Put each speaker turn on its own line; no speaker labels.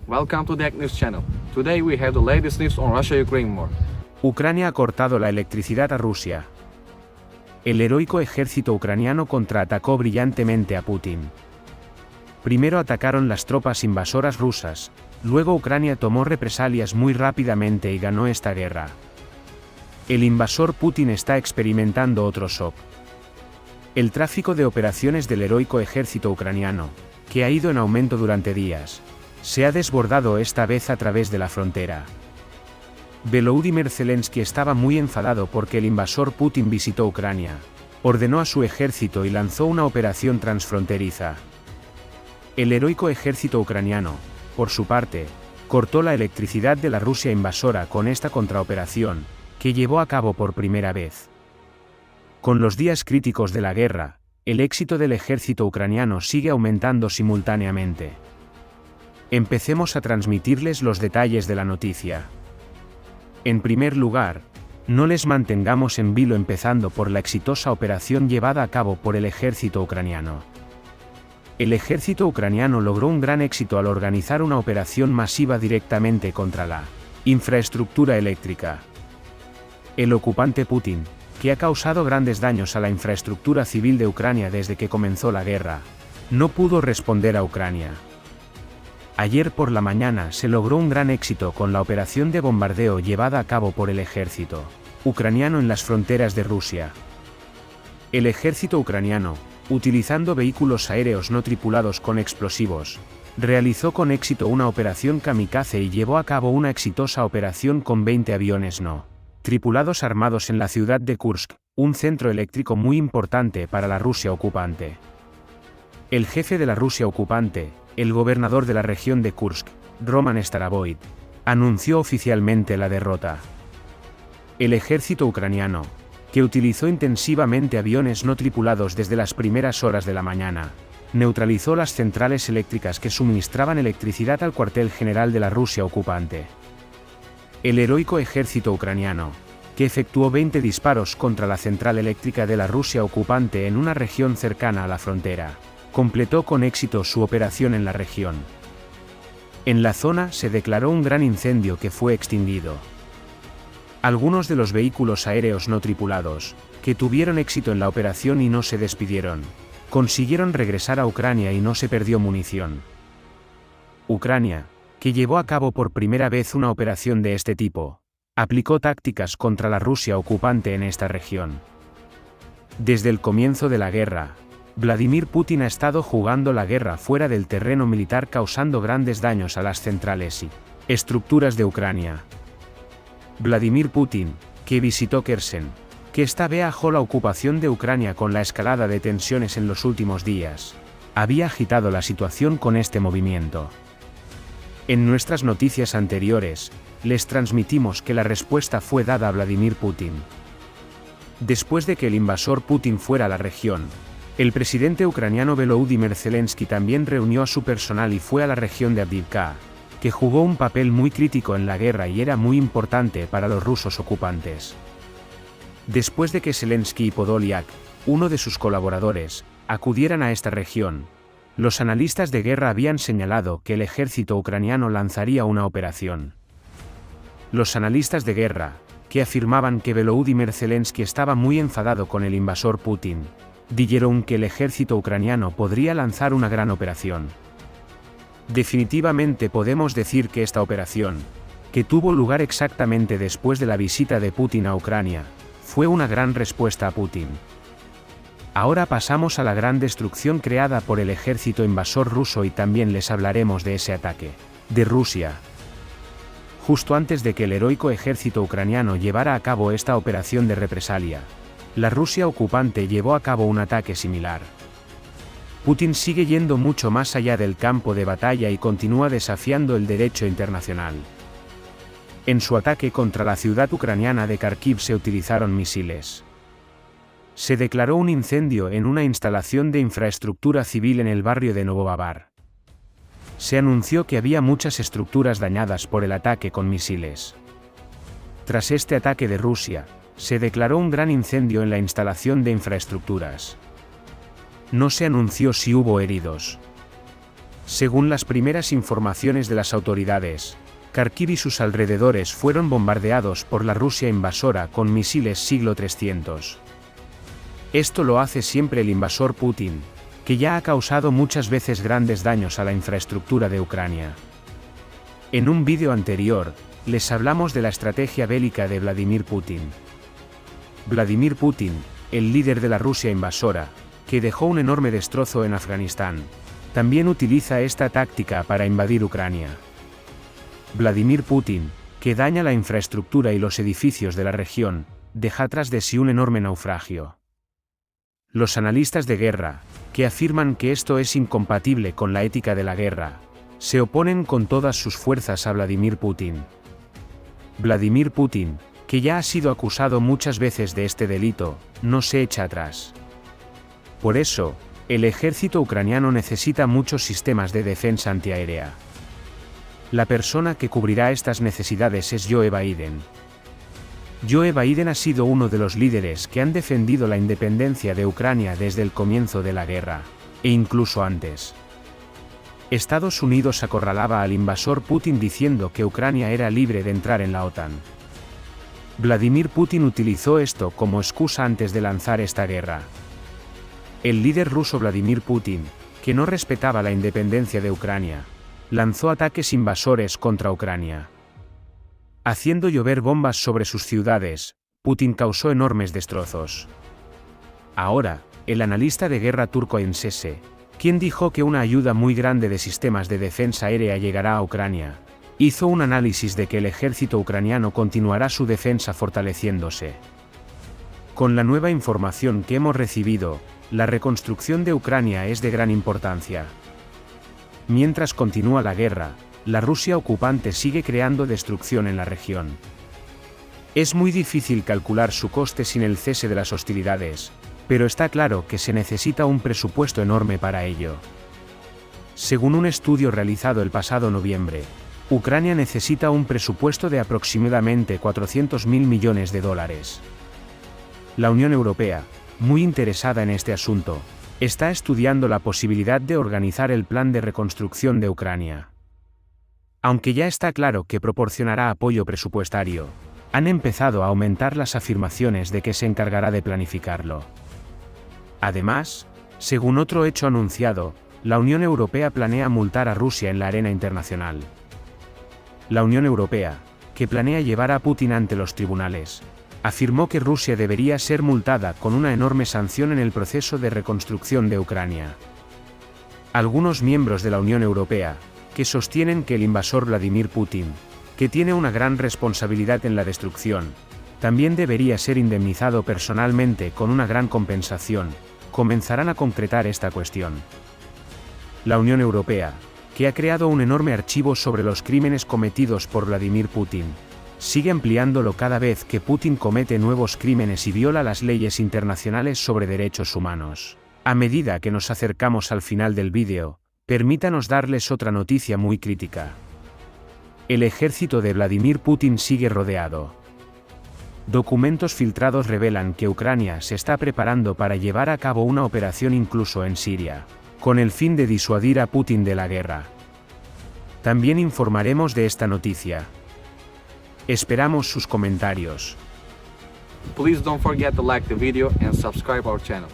Welcome to the Ag News channel. Today we have the latest news on Russia-Ukraine war.
Ucrania ha cortado la electricidad a Rusia. El heroico ejército ucraniano contraatacó brillantemente a Putin. Primero atacaron las tropas invasoras rusas, luego Ucrania tomó represalias muy rápidamente y ganó esta guerra. El invasor Putin está experimentando otro shock. El tráfico de operaciones del heroico ejército ucraniano, que ha ido en aumento durante días, se ha desbordado esta vez a través de la frontera. Volodymyr Zelensky estaba muy enfadado porque el invasor Putin visitó Ucrania, ordenó a su ejército y lanzó una operación transfronteriza. El heroico ejército ucraniano, por su parte, cortó la electricidad de la Rusia invasora con esta contraoperación, que llevó a cabo por primera vez. Con los días críticos de la guerra, el éxito del ejército ucraniano sigue aumentando simultáneamente. Empecemos a transmitirles los detalles de la noticia. En primer lugar, no les mantengamos en vilo empezando por la exitosa operación llevada a cabo por el ejército ucraniano. El ejército ucraniano logró un gran éxito al organizar una operación masiva directamente contra la infraestructura eléctrica. El ocupante Putin, que ha causado grandes daños a la infraestructura civil de Ucrania desde que comenzó la guerra, no pudo responder a Ucrania. Ayer por la mañana se logró un gran éxito con la operación de bombardeo llevada a cabo por el ejército ucraniano en las fronteras de Rusia. El ejército ucraniano, utilizando vehículos aéreos no tripulados con explosivos, realizó con éxito una operación kamikaze y llevó a cabo una exitosa operación con 20 aviones no tripulados armados en la ciudad de Kursk, un centro eléctrico muy importante para la Rusia ocupante. El jefe de la Rusia ocupante, el gobernador de la región de Kursk, Roman Starovoyt, anunció oficialmente la derrota. El ejército ucraniano, que utilizó intensivamente aviones no tripulados desde las primeras horas de la mañana, neutralizó las centrales eléctricas que suministraban electricidad al cuartel general de la Rusia ocupante. El heroico ejército ucraniano, que efectuó 20 disparos contra la central eléctrica de la Rusia ocupante en una región cercana a la frontera, completó con éxito su operación en la región. En la zona se declaró un gran incendio que fue extinguido. Algunos de los vehículos aéreos no tripulados, que tuvieron éxito en la operación y no se despidieron, consiguieron regresar a Ucrania y no se perdió munición. Ucrania, que llevó a cabo por primera vez una operación de este tipo, aplicó tácticas contra la Rusia ocupante en esta región. Desde el comienzo de la guerra, Vladimir Putin ha estado jugando la guerra fuera del terreno militar causando grandes daños a las centrales y estructuras de Ucrania. Vladimir Putin, que visitó Kherson, que esta vez bajó la ocupación de Ucrania con la escalada de tensiones en los últimos días, había agitado la situación con este movimiento. En nuestras noticias anteriores, les transmitimos que la respuesta fue dada a Vladimir Putin. Después de que el invasor Putin fuera a la región, el presidente ucraniano Volodymyr Zelensky también reunió a su personal y fue a la región de Avdiivka, que jugó un papel muy crítico en la guerra y era muy importante para los rusos ocupantes. Después de que Zelensky y Podolyak, uno de sus colaboradores, acudieran a esta región, los analistas de guerra habían señalado que el ejército ucraniano lanzaría una operación. Los analistas de guerra, que afirmaban que Volodymyr Zelensky estaba muy enfadado con el invasor Putin, dijeron que el ejército ucraniano podría lanzar una gran operación. Definitivamente podemos decir que esta operación, que tuvo lugar exactamente después de la visita de Putin a Ucrania, fue una gran respuesta a Putin. Ahora pasamos a la gran destrucción creada por el ejército invasor ruso y también les hablaremos de ese ataque de Rusia. Justo antes de que el heroico ejército ucraniano llevara a cabo esta operación de represalia, la Rusia ocupante llevó a cabo un ataque similar. Putin sigue yendo mucho más allá del campo de batalla y continúa desafiando el derecho internacional. En su ataque contra la ciudad ucraniana de Kharkiv se utilizaron misiles. Se declaró un incendio en una instalación de infraestructura civil en el barrio de Novobabar. Se anunció que había muchas estructuras dañadas por el ataque con misiles. Tras este ataque de Rusia, se declaró un gran incendio en la instalación de infraestructuras. No se anunció si hubo heridos. Según las primeras informaciones de las autoridades, Kharkiv y sus alrededores fueron bombardeados por la Rusia invasora con misiles siglo 300. Esto lo hace siempre el invasor Putin, que ya ha causado muchas veces grandes daños a la infraestructura de Ucrania. En un vídeo anterior, les hablamos de la estrategia bélica de Vladimir Putin. Vladimir Putin, el líder de la Rusia invasora, que dejó un enorme destrozo en Afganistán, también utiliza esta táctica para invadir Ucrania. Vladimir Putin, que daña la infraestructura y los edificios de la región, deja tras de sí un enorme naufragio. Los analistas de guerra, que afirman que esto es incompatible con la ética de la guerra, se oponen con todas sus fuerzas a Vladimir Putin. Vladimir Putin, que ya ha sido acusado muchas veces de este delito, no se echa atrás. Por eso, el ejército ucraniano necesita muchos sistemas de defensa antiaérea. La persona que cubrirá estas necesidades es Joe Biden. Joe Biden ha sido uno de los líderes que han defendido la independencia de Ucrania desde el comienzo de la guerra, e incluso antes. Estados Unidos acorralaba al invasor Putin diciendo que Ucrania era libre de entrar en la OTAN. Vladimir Putin utilizó esto como excusa antes de lanzar esta guerra. El líder ruso Vladimir Putin, que no respetaba la independencia de Ucrania, lanzó ataques invasores contra Ucrania. Haciendo llover bombas sobre sus ciudades, Putin causó enormes destrozos. Ahora, el analista de guerra turco Ensese, quien dijo que una ayuda muy grande de sistemas de defensa aérea llegará a Ucrania, hizo un análisis de que el ejército ucraniano continuará su defensa fortaleciéndose. Con la nueva información que hemos recibido, la reconstrucción de Ucrania es de gran importancia. Mientras continúa la guerra, la Rusia ocupante sigue creando destrucción en la región. Es muy difícil calcular su coste sin el cese de las hostilidades, pero está claro que se necesita un presupuesto enorme para ello. Según un estudio realizado el pasado noviembre, Ucrania necesita un presupuesto de aproximadamente 400.000 millones de dólares. La Unión Europea, muy interesada en este asunto, está estudiando la posibilidad de organizar el plan de reconstrucción de Ucrania. Aunque ya está claro que proporcionará apoyo presupuestario, han empezado a aumentar las afirmaciones de que se encargará de planificarlo. Además, según otro hecho anunciado, la Unión Europea planea multar a Rusia en la arena internacional. La Unión Europea, que planea llevar a Putin ante los tribunales, afirmó que Rusia debería ser multada con una enorme sanción en el proceso de reconstrucción de Ucrania. Algunos miembros de la Unión Europea, que sostienen que el invasor Vladimir Putin, que tiene una gran responsabilidad en la destrucción, también debería ser indemnizado personalmente con una gran compensación, comenzarán a concretar esta cuestión. La Unión Europea, que ha creado un enorme archivo sobre los crímenes cometidos por Vladimir Putin, sigue ampliándolo cada vez que Putin comete nuevos crímenes y viola las leyes internacionales sobre derechos humanos. A medida que nos acercamos al final del vídeo, permítanos darles otra noticia muy crítica. El ejército de Vladimir Putin sigue rodeado. Documentos filtrados revelan que Ucrania se está preparando para llevar a cabo una operación incluso en Siria, con el fin de disuadir a Putin de la guerra. También informaremos de esta noticia. Esperamos sus comentarios.
Please don't forget to like the video and subscribe our channel.